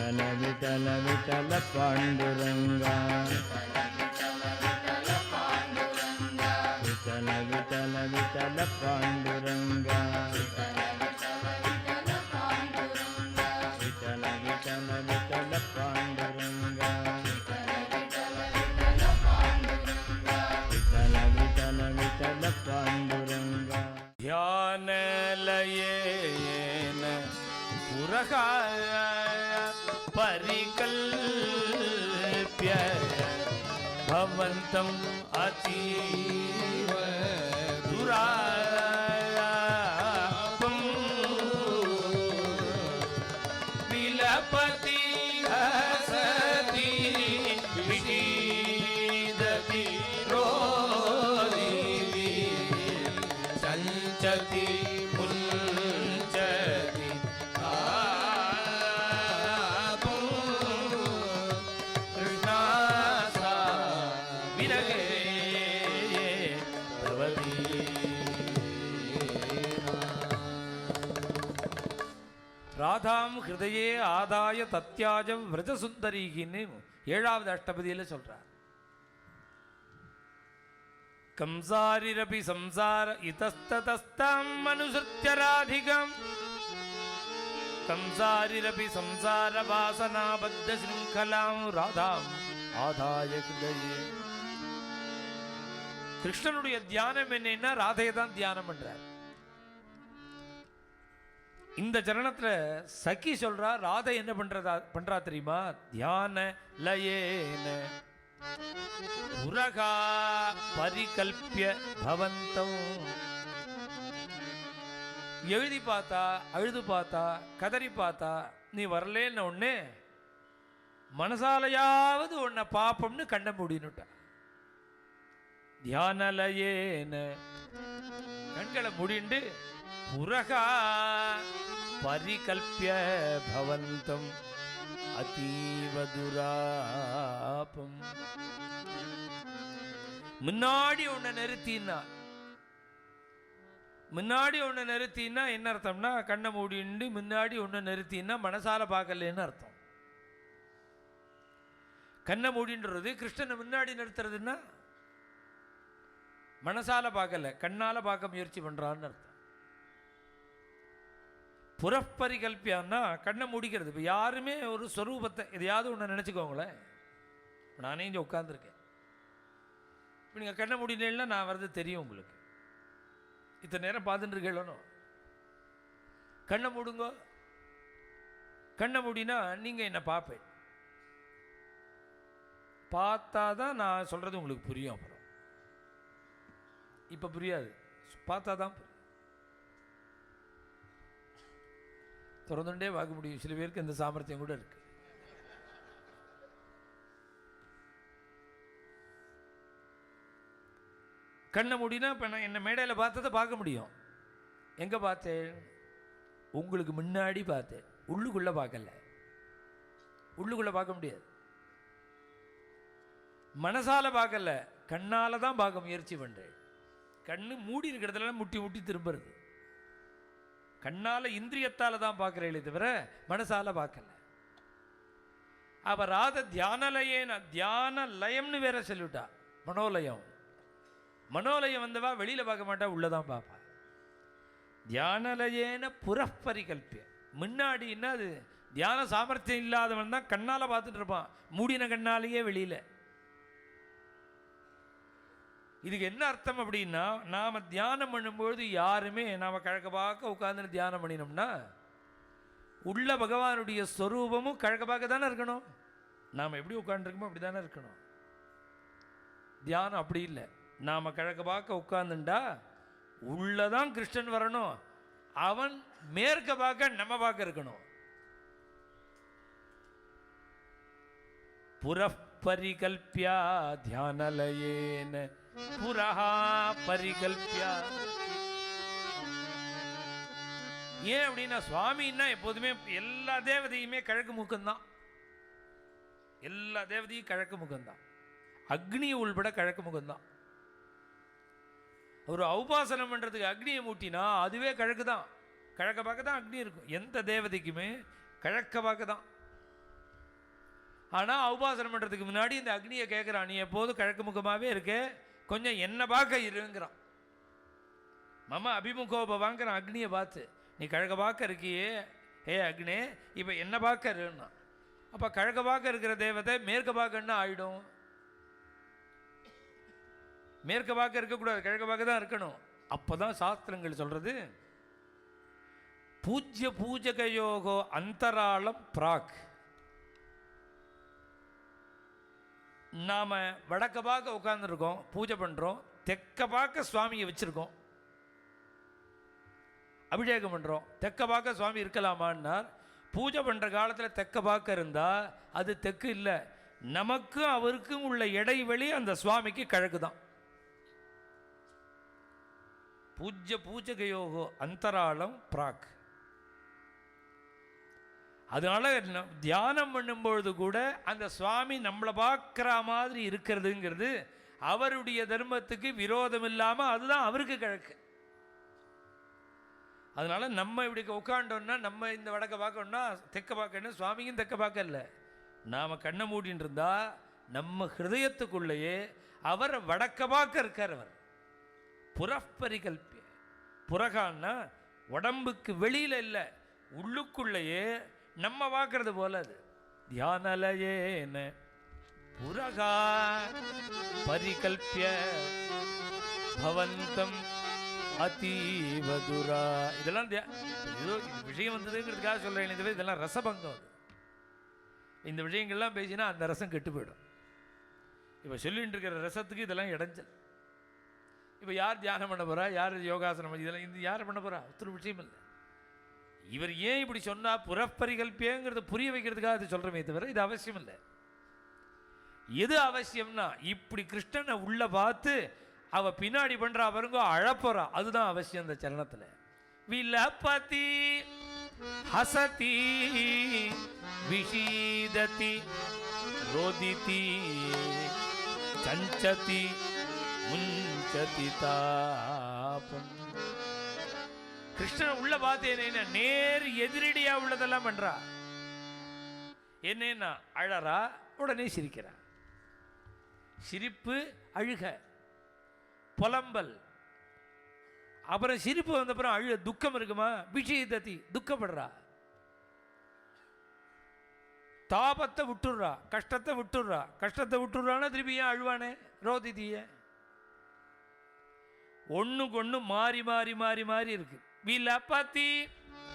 विठल विठल विठल पांडुरंगा विठल विठल विठल पांडुरंगा विठल विठल विठल पांडुरंगा विठल विठल विठल पांडुरंगा ध्यान लयेन पुरकाय परिकल्प्य भवन्तम् अतीव दुरापम् विलपति हसति विषीदति रोदिति सञ्चति मुञ्चति कृष्णासा विरगे भवति ராதாம் ஹிருதயே ஆதாய தத்யாஜம் விரஜசுந்தரிகின்னு 7வது அஷ்டபதியில் சொல்றார். கம்சாரிரபி சம்சார இதஸ்ததஸ்தாம் மனுசத்ய ராதிகம் கம்சாரிரபி சம்சார வாசனாபத்த சிருங்கலாம் ராதாம் ஆதாய ஹிருதயே. கிருஷ்ணனுடைய தியானம் என்னன்னா ராதையை தான் தியானம் பண்றார். இந்த சரணத்துல சகி சொல்றா ராதை என்ன பண்றா தெரியுமா? தியான லயேன புரகா பரிகல்பிய பவந்தம். எழுதி பார்த்தா, அழுது பார்த்தா, கதறி பார்த்தா, நீ வரலேன்னு ஒண்ணு மனசாலையாவது உன்னை பாப்பம்னு கண்ண முடினுட்டா. தியானலயேன கண்களை முடிண்டு புரகா பரிகல்பிய பவந்தம் அதீவ துராபம். முன்னாடி உன்னை நிறுத்தினா என்ன அர்த்தம்னா, கண்ணை மூடிண்டு முன்னாடி ஒன்று நிறுத்தினா மனசால பார்க்கலன்னு அர்த்தம். கண்ணை மூடின்றது கிருஷ்ணனை முன்னாடி நிறுத்துறதுன்னா மனசால பார்க்கல, கண்ணால பார்க்க முயற்சி பண்றான்னு அர்த்தம். புறப்பரிகல்பியான்னா கண்ணை மூடிக்கிறது. இப்போ யாருமே ஒரு ஸ்வரூபத்தை எதையாவது ஒன்று நினச்சிக்கோங்களேன். நானே இங்கே உட்காந்துருக்கேன், இப்போ நீங்கள் கண்ணை மூடினேன்னா நான் வர்றது தெரியும் உங்களுக்கு. இத்தனை நேரம் பார்த்துட்டு இருக்கணும். கண்ணை மூடுங்கோ. கண்ணை மூடினா நீங்கள் என்னை பார்ப்பேன். பார்த்தா தான் நான் சொல்கிறது உங்களுக்கு புரியும். அப்புறம் இப்போ புரியாது, பார்த்தா தான் புரியும். திறந்துட்டே பார்க்க முடியும். சில பேருக்கு இந்த சாமர்த்தியம் கூட இருக்கு. கண்ணை மூடினா இப்போ நான் என்ன மேடையில் பார்த்ததை பார்க்க முடியும். எங்கே பார்த்தேன்? உங்களுக்கு முன்னாடி பார்த்தேன், உள்ளுக்குள்ளே பார்க்கல. உள்ளுக்குள்ளே பார்க்க முடியாது, மனசால பார்க்கல, கண்ணால் தான் பார்க்க முயற்சி பண்ணுறேன். கண்ணு மூடி இருக்கிறதுல முட்டி முட்டி திரும்புறது. கண்ணால் இந்திரியத்தால் தான் பார்க்குறேன் தவிர மனசால பார்க்கல. அப்போ ராத தியானலயேன தியான லயம்னு வேற சொல்லிவிட்டா. மனோலயம் மனோலயம் வந்தவா வெளியில் பார்க்க மாட்டா, உள்ளதான் பார்ப்பா. தியானலயேன புறப்பரிகல்பிய. முன்னாடின்னா அது தியான சாமர்த்தியம் இல்லாதவன் தான் கண்ணால் பார்த்துட்டு இருப்பான், மூடின கண்ணாலேயே வெளியில். இதுக்கு என்ன அர்த்தம் அப்படின்னா, நாம் தியானம் பண்ணும்பொழுது யாருமே நாம் கிழக்க பார்க்க உட்கார்ந்து தியானம் பண்ணினோம்னா உள்ள பகவானுடைய ஸ்வரூபமும் கிழக்க பார்க்க தானே இருக்கணும். நாம் எப்படி உட்காந்துருக்கோமோ அப்படி தானே இருக்கணும். தியானம் அப்படி இல்லை. நாம் கிழக்க பார்க்க உட்கார்ந்துட்டா உள்ளதான் கிருஷ்ணன் வரணும், அவன் மேற்க பார்க்க நம்ம பார்க்க இருக்கணும். புறப்பரிகல்பியா தியானலயேன புரஹா பரிகல்பியா. ஏன் அப்படின்னா, சுவாமின்னா எப்போதுமே எல்லா தேவதையுமே கிழக்கு முகம்தான். எல்லா தேவதையும் கிழக்கு முகம்தான். அக்னி உள்பட கிழக்கு முகம்தான். ஒரு உபாசனம் பண்ணுறதுக்கு அக்னியை மூட்டினா அதுவே கிழக்கு தான். கிழக்க பார்க்க தான் அக்னி இருக்கும். எந்த தேவதைக்குமே கிழக்க பார்க்க தான். ஆனால் உபாசனம் பண்ணுறதுக்கு முன்னாடி இந்த அக்னியை கேட்குறான், நீ எப்போதும் கிழக்கு முகமாகவே இருக்கே, கொஞ்சம் என்ன பார்க்க இருங்கிறான். மம அபிமுகோப வாங்குறான் அக்னியை பார்த்து, நீ கிழக்க பார்க்க இருக்கியே ஏ அக்னே, இப்போ என்ன பார்க்க இருன்னா. அப்போ கிழக்க பார்க்க இருக்கிற தேவதை மேற்க பார்க்கன்னா ஆயிடும். மேற்க பார்க்க இருக்கக்கூடாது, கிழக்க பார்க்க தான் இருக்கணும். அப்போ தான் சாஸ்திரங்கள் சொல்கிறது, பூஜ்ய பூஜகயோகோ அந்தராளம் பிராக். நாம் வடக்க பார்க்க உட்காந்துருக்கோம், பூஜை பண்ணுறோம், தெற்க பார்க்க சுவாமியை வச்சுருக்கோம், அபிஷேகம் பண்ணுறோம். தெற்க பார்க்க சுவாமி இருக்கலாமான்னார். பூஜை பண்ணுற காலத்தில் தெற்க பார்க்க இருந்தால் அது தெற்கு இல்லை, நமக்கும் அவருக்கும் உள்ள இடைவெளி அந்த சுவாமிக்கு கிழக்கு தான். பூஜ்ய பூஜகயோகோ அந்தராளம் பிராக். அதனால தியானம் பண்ணும்பொழுது கூட அந்த சுவாமி நம்மளை பார்க்குற மாதிரி இருக்கிறதுங்கிறது அவருடைய தர்மத்துக்கு விரோதம் இல்லாமல் அதுதான் அவருக்கு கிழக்கு. அதனால நம்ம இப்படி உட்காண்டோன்னா, நம்ம இந்த வடக்க பார்க்கணும்னா தெற்க பார்க்கணும், சுவாமிக்கும் தெற்க பார்க்க இல்லை. நாம் கண்ணை மூடின்னு இருந்தால் நம்ம ஹிருதயத்துக்குள்ளேயே அவர் வடக்க பார்க்க இருக்கார். அவர் புறப்பரிகல்பிய, புறகான்னா உடம்புக்கு வெளியில் இல்லை, உள்ளுக்குள்ளேயே நம்ம பார்க்கறது போல. அது தியானலயேன புரகா பரிகல்பிய பவந்தம் அதீவதுரா. இதெல்லாம் ஏதோ விஷயம் வந்ததுங்கிறதுக்காக சொல்கிறேன், இதுவே இதெல்லாம் ரசபங்கம். அது இந்த விஷயங்கள்லாம் பேசினா அந்த ரசம் கெட்டு போயிடும். இப்போ சொல்லிட்டு இருக்கிற ரசத்துக்கு இதெல்லாம் இடைஞ்சல். இப்போ யார் தியானம் பண்ண போகிறா, யார் யோகாசனம், இதெல்லாம் இந்த யார் பண்ண போகிறா, ஒருத்தர் விஷயம் இல்லை. இவர் ஏன் இப்படி சொன்னால் புறப்பரிகல்பியங்கிறத புரிய வைக்கிறதுக்காக அது சொல்கிறமே தவிர இது அவசியம் இல்லை. எது அவசியம்னா, இப்படி கிருஷ்ணனை உள்ள பார்த்து அவ பின்னாடி பண்றா பாருங்க, அழப்போறா, அதுதான் அவசியம். இந்த சரணத்தில் விலபதி ஹசதி விஷீததி ரோதிதி சஞ்சதி முஞ்சதி தாபம். கிருஷ்ணன் உள்ள பார்த்தேன், நேர் எதிரடியா உள்ளதெல்லாம் பண்றா. என்னன்னா அழறா, உடனே சிரிக்கிறா. சிரிப்பு அழுக, புலம்பல், அப்புறம் சிரிப்பு வந்தப்புறம் அழுக, துக்கம் இருக்குமா, விஷயத்தி துக்கப்படுறா, தாபத்தை விட்டுடுறா, கஷ்டத்தை விட்டுடுறா. கஷ்டத்தை விட்டுடுறான்னா திருப்பி ஏன் அழுவானே, ரோதிதிய ஒண்ணுக்கு ஒன்று மாறி மாறி மாறி மாறி இருக்கு. விலபதி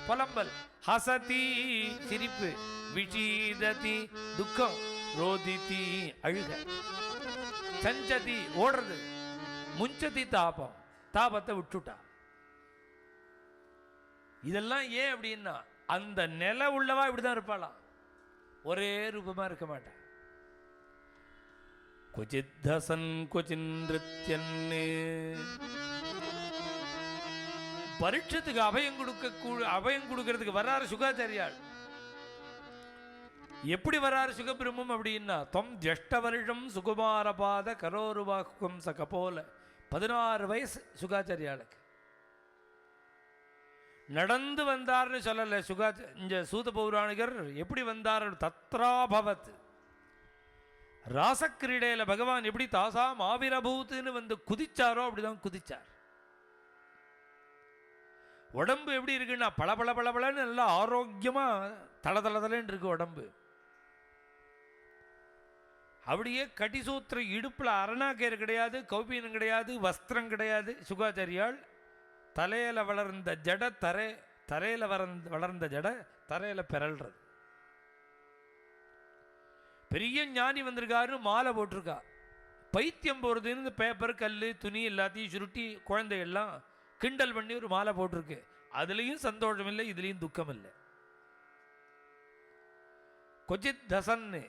புலம்பல், ஹசதி சிரிப்பு, விஷீததி துக்கம், ரோதிதி அழுக, சஞ்சதி ஓடுறது, முஞ்சதி தாபம் தாபத்தை விட்டுட்டா. இதெல்லாம் ஏன் அப்படின்னா, அந்த நில உள்ளவா இப்படிதான் இருப்பாளாம், ஒரே ரூபமா இருக்க மாட்டான். குச்சித்தசன் குச்சின்றிருத்யன்னு. பரீட்சத்துக்கு அபயம் கொடுக்கறதுக்கு வர்றாரு சுகாச்சாரியால். எப்படி வர்றாரு சுகபிரம்மம் அப்படின்னா, தொம் ஜஷ்ட வருஷம் சுகுமாரபாத கரோருவாக்கும் சகபோல. 16 வயசு சுகாச்சாரியாளுக்கு. நடந்து வந்தார்னு சொல்லலை இங்க சூத பௌராணிகர். எப்படி வந்தார், தத்ராபவத். ராசக்கிரீடையில் பகவான் எப்படி தாசா மாவிரபூத்துன்னு வந்து குதிச்சாரோ அப்படிதான் குதிச்சார். உடம்பு எப்படி இருக்குன்னா பல பல பல பலன்னு நல்லா ஆரோக்கியமா தளதளதலன்னு இருக்கு உடம்பு. அப்படியே கட்டிசூத்திர இடுப்பில் அரணாக்கேர் கிடையாது, கௌபீனம் கிடையாது, வஸ்திரம் கிடையாது. சுகாச்சாரியால் தலையில் வளர்ந்த ஜட தரையில் வளர்ந்த ஜட தரையில் பிறல்றது. பெரிய ஞானி வந்திருக்காரு, மாலை போட்டிருக்கா. பைத்தியம் போகிறதுன்னு இந்த பேப்பர் கல் துணி எல்லாத்தையும் சுருட்டி குழந்தைகள்லாம் கிண்டல் பண்ணி ஒரு மாலை போட்டிருக்கு. அதுலேயும் சந்தோஷம் இல்லை, இதுலேயும் துக்கம் இல்லை. கொச்சித் தசன்னு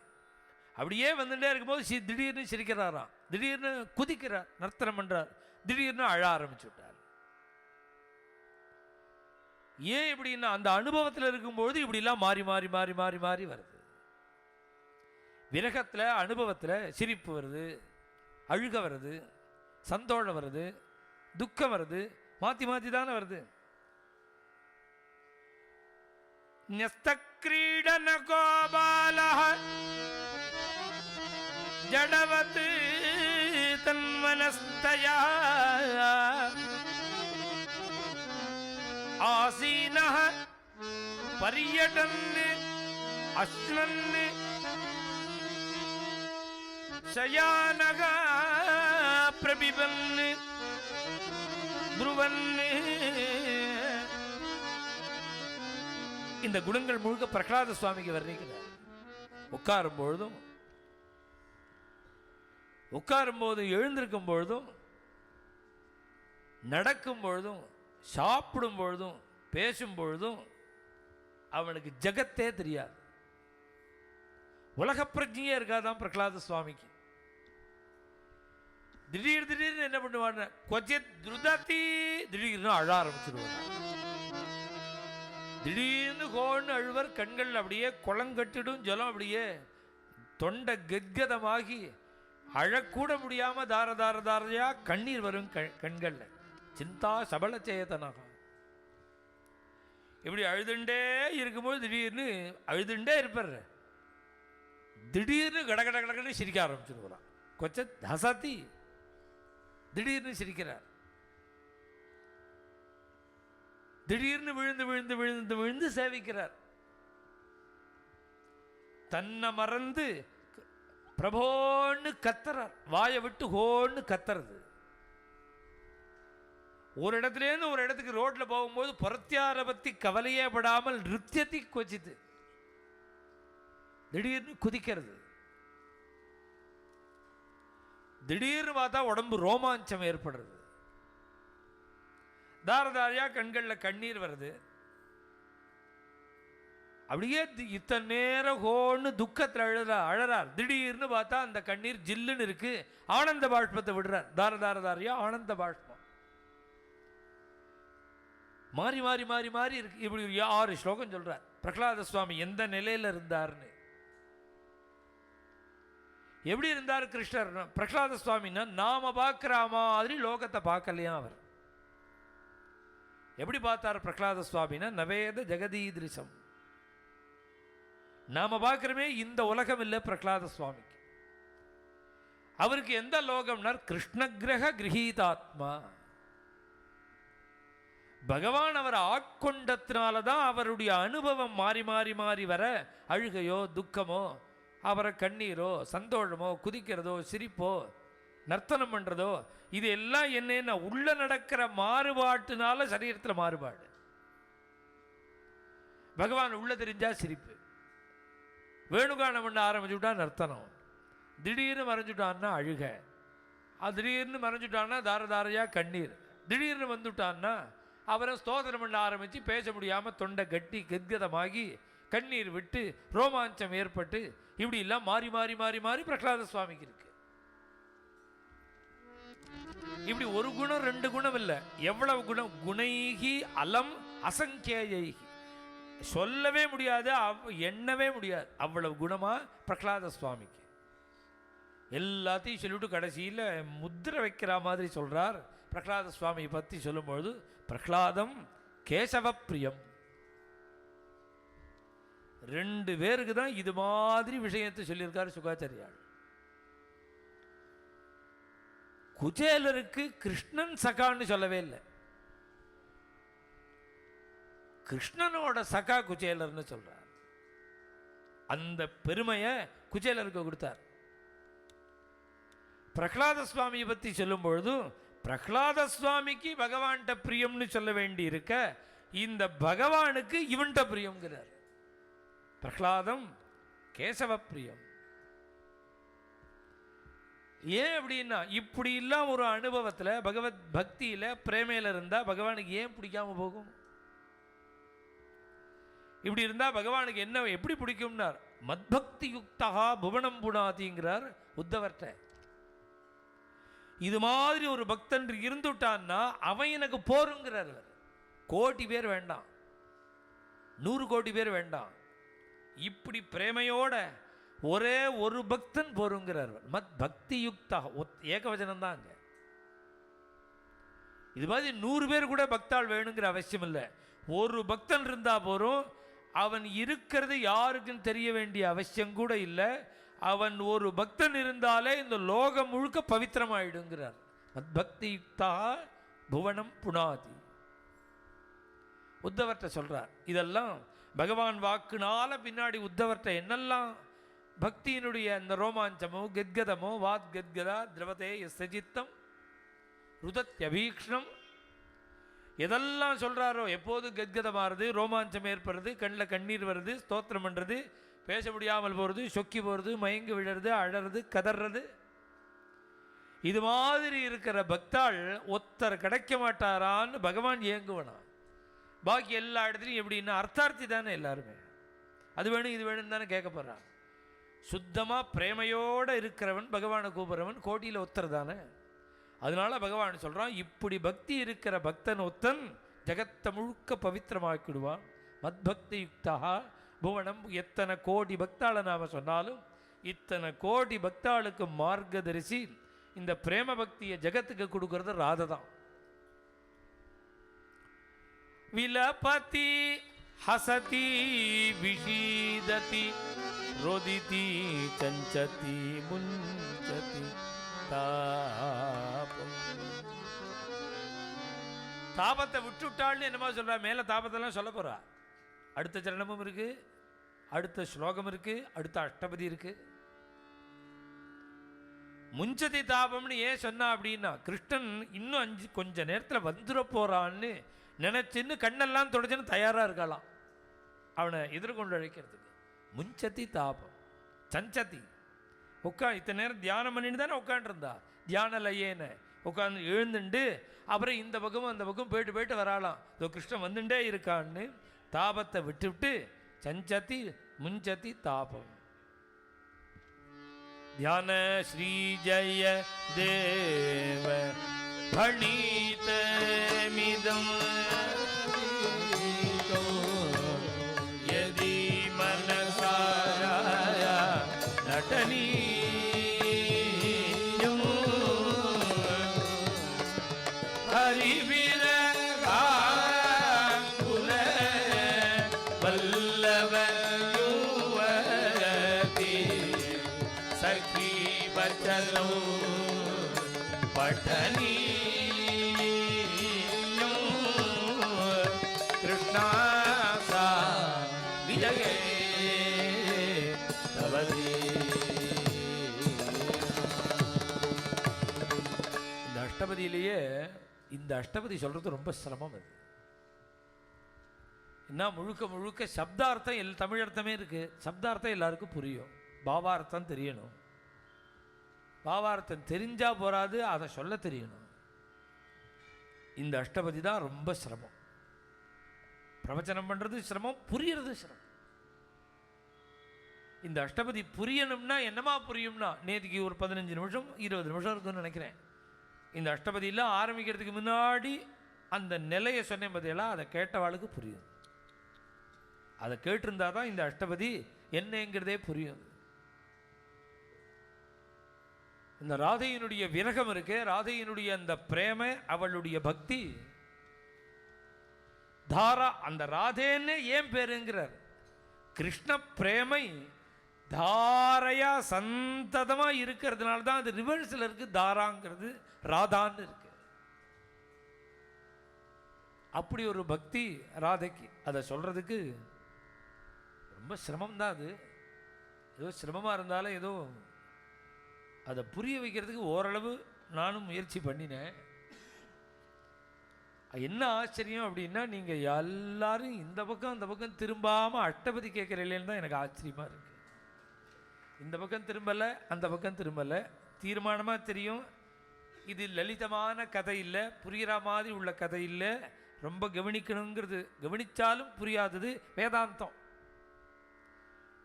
அப்படியே வந்துட்டே இருக்கும்போது திடீர்னு சிரிக்கிறாராம், திடீர்னு குதிக்கிறார், நர்த்தனம் பண்றார், திடீர்னு அழ ஆரம்பிச்சு விட்டார். ஏன் இப்படின்னா, அந்த அனுபவத்தில் இருக்கும்போது இப்படிலாம் மாறி மாறி மாறி மாறி மாறி வருது. விரகத்தில் அனுபவத்தில் சிரிப்பு வருது, அழுக வருது, சந்தோஷம் வருது, துக்கம் வருது, மாற்றி மாற்றி தானே வருது. न्यस्तक्रीडनको बालः ஜடவத் தன்மனஸ்தயா ஆசீனஹ பரியடன் அஸ்னன் சயானக பிரபிபன் புருவன். இந்த குணங்கள் முழுக்க பிரகலாத சுவாமிக்கு வர்ணிக்கிறார். உட்காரும் போதும் எழுந்திருக்கும் பொழுதும் நடக்கும் பொழுதும் சாப்பிடும் பொழுதும் பேசும் பொழுதும் அவனுக்கு ஜகத்தே தெரியாது. உலக பிரஜையே இருக்காதான் பிரகலாத சுவாமிக்கு. திடீர்னு என்ன பண்ணுவான், கொச்சித் துருதத்தி திடீர்னு அழ ஆரம்பிச்சிருவார். திடீர்னு கோன்னு அழுவர். கண்கள் அப்படியே குளங்கட்டிடும். ஜலம் அப்படியே தொண்டை கத்கதமாகி அழக்கூட முடியாம தாரதாரையா கண்ணீர் வரும் கண்கள்ல. சிந்தா சபல சேதனாக இப்படி அழுதுண்டே இருக்கும்போது திடீர்னு அழுதுண்டே இருப்பார். திடீர்னு கடகடன்னு சிரிக்க ஆரம்பிச்சிருவான். கொச்ச ஹசாத்தி திடீர்னு சிரிக்கிறார். திடீர்னு விழுந்து சேவிக்கிறார். தன்னை மறந்து பிரபோன்னு கத்துறார். வாயை விட்டு ஹோன்னு கத்துறது. ஒரு இடத்துலேருந்து ஒரு இடத்துக்கு ரோட்ல போகும்போது புறத்தியார பத்தி கவலையே படாமல் நிருத்தியத்தை கொச்சித்து திடீர்னு குதிக்கிறது. திடீர்னு பார்த்தா உடம்பு ரோமாஞ்சம் ஏற்படுறது. தாரதாரியா கண்கள்ல கண்ணீர் வருது. அப்படியே இத்தனை நேரம் ஹோன்னு துக்கத்தில் அழறார். திடீர்னு பார்த்தா அந்த கண்ணீர் ஜில்லுன்னு இருக்கு. ஆனந்த பாஷ்பத்தை விடுறார். தாரதாரியா ஆனந்த பாஷ்பம் மாறி மாறி மாறி மாறி இருக்கு. இப்படி ஒரு 6 ஸ்லோகம் சொல்றார் பிரகலாத சுவாமி எந்த நிலையில இருந்தார்னு. எப்படி இருந்தார் கிருஷ்ணர்? பிரகலாத சுவாமின்னா நாம பார்க்கிற மாதிரி லோகத்தை பார்க்கலையா அவர். எப்படி பார்த்தார் பிரகலாத சுவாமினா நவேத ஜெகதீதிருஷம். நாம பார்க்கிறமே இந்த உலகம் இல்லை பிரகலாத சுவாமிக்கு. அவருக்கு எந்த லோகம்னார் கிருஷ்ணகிரக கிரகீதாத்மா. பகவான் அவர் ஆட்கொண்டத்தினால்தான் அவருடைய அனுபவம் மாறி மாறி மாறி வர அழுகையோ துக்கமோ அவரை கண்ணீரோ சந்தோஷமோ குதிக்கிறதோ சிரிப்போ நர்த்தனம் பண்ணுறதோ இது எல்லாம் என்னென்ன உள்ள நடக்கிற மாறுபாட்டுனால சரீரத்தில் மாறுபாடு. பகவான் உள்ள தெரிஞ்சா சிரிப்பு, வேணுகானம் பண்ண ஆரம்பிச்சுட்டா நர்த்தனம், திடீர்னு மறைஞ்சுட்டான்னா அழுக, அது திடீர்னு மறைஞ்சுட்டான்னா தாரதாரையா கண்ணீர், திடீர்னு வந்துட்டான்னா அவரை ஸ்தோத்திரம் பண்ண ஆரம்பித்து பேச முடியாமல் தொண்டை கட்டி கத்கதமாகி கண்ணீர் விட்டு ரோமாஞ்சம் ஏற்பட்டு இப்படி எல்லாம் மாறி மாறி மாறி மாறி பிரகலாத சுவாமிக்கு இருக்கு. இப்படி ஒரு குணம் 2 குணம் இல்லை, எவ்வளவு குணம். குணைகி அலம் அசங்கேயைகி, சொல்லவே முடியாது எண்ணவே முடியாது அவ்வளவு குணமா பிரகலாத சுவாமிக்கு. எல்லாத்தையும் சொல்லிவிட்டு கடைசியில் முத்திரை வைக்கிற மாதிரி சொல்றார். பிரகலாத சுவாமியை பற்றி சொல்லும்பொழுது பிரகலாதம் கேசவ பிரியம். 2 பேருக்கு தான் இது மாதிரி விஷயத்தை சொல்லியிருக்காரு சுகாச்சாரியார். குச்சேலருக்கு கிருஷ்ணன் சகான்னு சொல்லவே இல்லை, கிருஷ்ணனோட சகா குச்சேலர்னு சொல்றார். அந்த பெருமையை குச்சேலருக்கு கொடுத்தார். பிரகலாத சுவாமியை பற்றி சொல்லும் பொழுது பிரகலாத சுவாமிக்கு பகவான்கிட்ட பிரியம்னு சொல்ல வேண்டி இருக்க இந்த பகவானுக்கு இவன்கிட்ட பிரியம்ங்கிறார். பிரகலாதம் கேசவ பிரியம். ஏன் அப்படின்னா இப்படி இல்லாம ஒரு அனுபவத்தில் பகவத் பக்தியில பிரேமையில இருந்தா பகவானுக்கு ஏன் பிடிக்காம போகும்? இப்படி இருந்தா பகவானுக்கு என்ன எப்படி பிடிக்கும்னார். மத்பக்தி யுக்தா புவனம் புனாதிங்கிறார் உத்தவர்கிட்ட. இது மாதிரி ஒரு பக்தன் இருந்துட்டான்னா அவன் எனக்கு போருங்கிறார். கோடி பேர் வேண்டாம், 100 கோடி பேர் வேண்டாம், இப்படி பிரேமையோட ஒரே ஒரு பக்தன் போருங்கிறார். மத் பக்தி யுக்தா ஏகவசனம் தான். இது மாதிரி 100 பேர் கூட பக்தாள் வேணுங்கிற அவசியம் இல்லை. ஒரு பக்தன் இருந்தா போரும். அவன் இருக்கிறது யாருக்கும் தெரிய வேண்டிய அவசியம் கூட இல்லை. அவன் ஒரு பக்தன் இருந்தாலே இந்த லோகம் முழுக்க பவித்திரமாயிடுங்கிறார். மத்பக்தி யுக்தா புவனம் புனாதி. உத்தவர்கிட்ட சொல்றார். இதெல்லாம் பகவான் வாக்குனால பின்னாடி உத்தவர்கிட்ட என்னெல்லாம் பக்தியினுடைய அந்த ரோமாஞ்சமோ கத்கதமோ வாத் கத்கதா திரவதே எஸ்ஸித்தம் ருதத்யபீக்ஷணம் எதெல்லாம் சொல்கிறாரோ, எப்போது கத்கதமாகிறது, ரோமாஞ்சம் ஏற்படுறது, கண்ணில் கண்ணீர் வருது, ஸ்தோத்திரம் பண்ணுறது, பேச முடியாமல் போகிறது, சொக்கி போகிறது, மயங்கி விழுறது, அழறது, கதறது, இது மாதிரி இருக்கிற பக்தாள் ஒத்தர் கிடைக்க மாட்டாரான்னு பகவான் ஏங்குவனா. பாக்கி எல்லா இடத்துலையும் எப்படின்னா அர்த்தார்த்தி தானே எல்லாருமே. அது வேணும் இது வேணும்னு தானே கேட்க போகிறான். சுத்தமாக பிரேமையோடு இருக்கிறவன் பகவானை கூப்பிட்றவன் கோட்டியில் ஒத்தர் தானே. அதனால பகவான் சொல்கிறான், இப்படி பக்தி இருக்கிற பக்தன் ஒத்தன் ஜகத்தை முழுக்க பவித்திரமாக்கிடுவான். மத்பக்தி யுக்தா புவனம். எத்தனை கோடி பக்தாளை நாம் சொன்னாலும் இத்தனை கோடி பக்தாளுக்கு மார்க்கதரிசி இந்த பிரேம பக்தியை ஜகத்துக்கு கொடுக்கறது ராதை தான். விலபதி ஹசதி விஷீததி ரோதிதி சஞ்சதி முஞ்சதி தாபம். தாபத்தை விட்டுவிட்டாள்னு என்னமா சொல்றா? மேல தாபத்தெல்லாம் சொல்ல போறா. அடுத்த சரணமும் இருக்கு, அடுத்த ஸ்லோகம் இருக்கு, அடுத்த அஷ்டபதி இருக்கு. முஞ்சதி தாபம்னு ஏன் சொன்னா அப்படின்னா, கிருஷ்ணன் இன்னும் கொஞ்ச நேரத்தில் வந்துட போறான்னு நினைச்சுன்னு கண்ணெல்லாம் தொடச்சுன்னு தயாரா இருக்கலாம் அவனை எதிர்கொண்டு அழைக்கிறதுக்கு. முஞ்சதி தாபம் சஞ்சதி. இத்தனை நேரம் தியானம் பண்ணிட்டு தானே உட்காண்டிருந்தா, தியான லையேன்னு உட்காந்து எழுந்துண்டு அப்புறம் இந்த பக்கமும் அந்த பக்கம் போயிட்டு போயிட்டு வராலாம். இதோ கிருஷ்ணன் வந்துட்டே இருக்கான்னு தாபத்தை விட்டுவிட்டு சஞ்சதி முஞ்சதி தாபம். தியான ஸ்ரீ ஜய தேவ பணித மிதம் யதி மனசாய நடனி ஹரிவிர குல வல்லவ யுவதி சகி வச்சலோ பட்டனி கிருஷ்ணா சா விஜயே தவதி. இந்த அஷ்டபதியிலேயே இந்த அஷ்டபதி சொல்றது ரொம்ப சிரமம். அது என்ன, முழுக்க முழுக்க சப்தார்த்தம் தமிழர்த்தமே இருக்கு. சப்தார்த்தம் எல்லாருக்கும் புரியும், பாவார்த்தம் தெரியணும். பாவார்த்தம் தெரிஞ்சா போராது, அதை சொல்ல தெரியணும். இந்த அஷ்டபதி தான் ரொம்ப சிரமம். பிரவச்சனம் பண்றது சிரமம், புரியறது சிரமம். இந்த அஷ்டபதி புரியணும்னா என்னமா புரியும்னா, நேற்றுக்கு ஒரு 15 நிமிஷம் 20 நிமிஷம் இருக்குன்னு நினைக்கிறேன். இந்த அஷ்டபதியெல்லாம் ஆரம்பிக்கிறதுக்கு முன்னாடி அந்த நிலையை சொன்னேன் பதிலாக, அதை கேட்டவாளுக்கு புரியும். அதை கேட்டிருந்தா தான் இந்த அஷ்டபதி என்னங்கிறதே புரியும். இந்த ராதையினுடைய விரகம் இருக்கு, ராதையினுடைய அந்த பிரேம, அவளுடைய பக்தி தாரா. அந்த ராதேன்னு ஏன் பேருங்கிறார்? கிருஷ்ண பிரேமை தாரையா சந்ததமா இருக்கிறதுனால தான் அது ரிவர்ஸில் இருக்கு. தாராங்கிறது ராதான்னு இருக்கு. அப்படி ஒரு பக்தி ராதைக்கு. அதை சொல்றதுக்கு ரொம்ப சிரமம் தான். அது ஏதோ சிரமமாக இருந்தாலும் ஏதோ அதை புரிய வைக்கிறதுக்கு ஓரளவு நானும் முயற்சி பண்ணினேன். என்ன ஆச்சரியம் அப்படின்னா, நீங்கள் எல்லாரும் இந்த பக்கம் அந்த பக்கம் திரும்பாமல் அஷ்டபதி கேட்குறீங்களேன்னு தான் எனக்கு ஆச்சரியமாக இருக்குது. இந்த பக்கம் திரும்பலை, அந்த பக்கம் திரும்பலை. தீர்மானமாக தெரியும் இது லலிதமான கதை இல்லை, புரிகிற மாதிரி உள்ள கதை இல்லை. ரொம்ப கவனிக்கணுங்கிறது. கவனித்தாலும் புரியாதது வேதாந்தம்,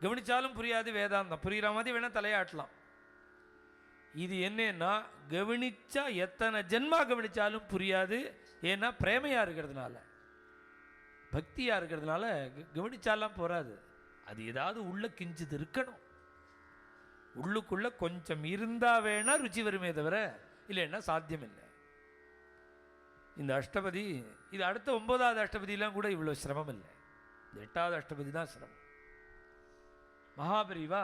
கவனித்தாலும் புரியாது வேதாந்தம். புரிகிற மாதிரி வேணால் தலையாட்டலாம். இது என்னன்னா, கவனிச்சா எத்தனை ஜென்மா கவனிச்சாலும் புரியாது. ஏன்னா பிரேமையாக இருக்கிறதுனால, பக்தியாக இருக்கிறதுனால கவனிச்சாலாம் போகாது. அது ஏதாவது உள்ள கிஞ்சிது இருக்கணும். உள்ளுக்குள்ள கொஞ்சம் இருந்தால் வேணா ருச்சி வருமே தவிர இல்லைன்னா சாத்தியம் இல்லை. இந்த அஷ்டபதி, இது அடுத்த 9வது அஷ்டபதியெலாம் கூட இவ்வளோ சிரமம் இல்லை. இந்த 8வது அஷ்டபதி தான் சிரமம். மகாபரிவா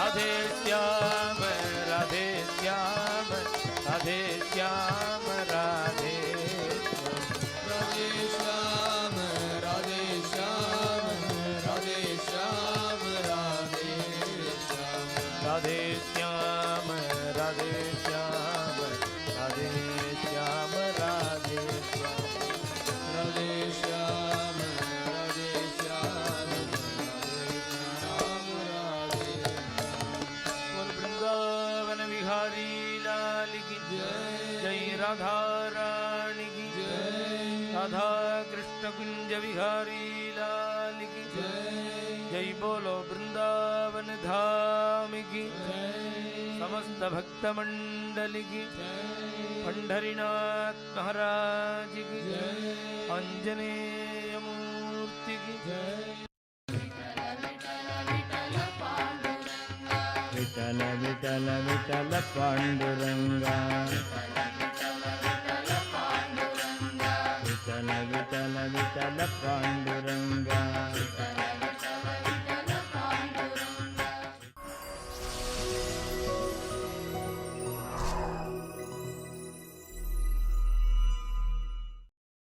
राधा कृष्ण कुंज विहारी लाल की जय बोलो वृंदावन धाम की समस्त भक्त मंडल की पंढरीनाथ महाराज की आंजनेय मूर्ति की विठल विठल विठल पांडुरंगा विठल विठल विठल पांडुरंगा